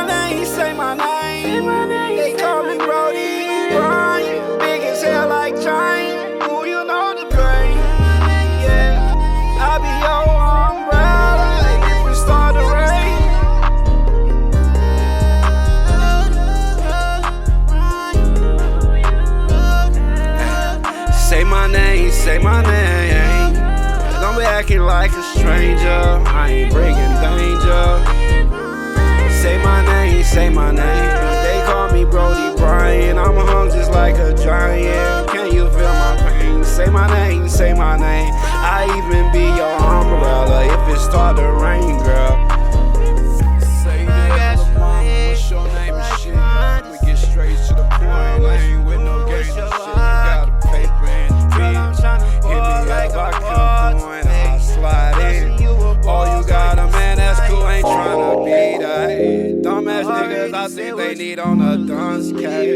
my name, say my name. They call me Brody, Bryant. Big as hell like Giant. Ooh, you know the brain. Yeah, I be your umbrella if it start to rain. Say my name, say my name. Don't be acting like a stranger. I ain't bringing danger. Say my name, say my name. They call me Brody Bryant. I'm hung just like a giant. Can you feel my pain? Say my name, say my name. I even be your umbrella if it start to rain, girl. Say that, little mama, what's your name and shit? We get straight to the point. I ain't with no games and shit. You got a paper and pen. Hit me up, I come point. I slide in. Oh, you got a man that's cool, ain't tryna be that. Dumbass niggas, I think they need on a dunce cap.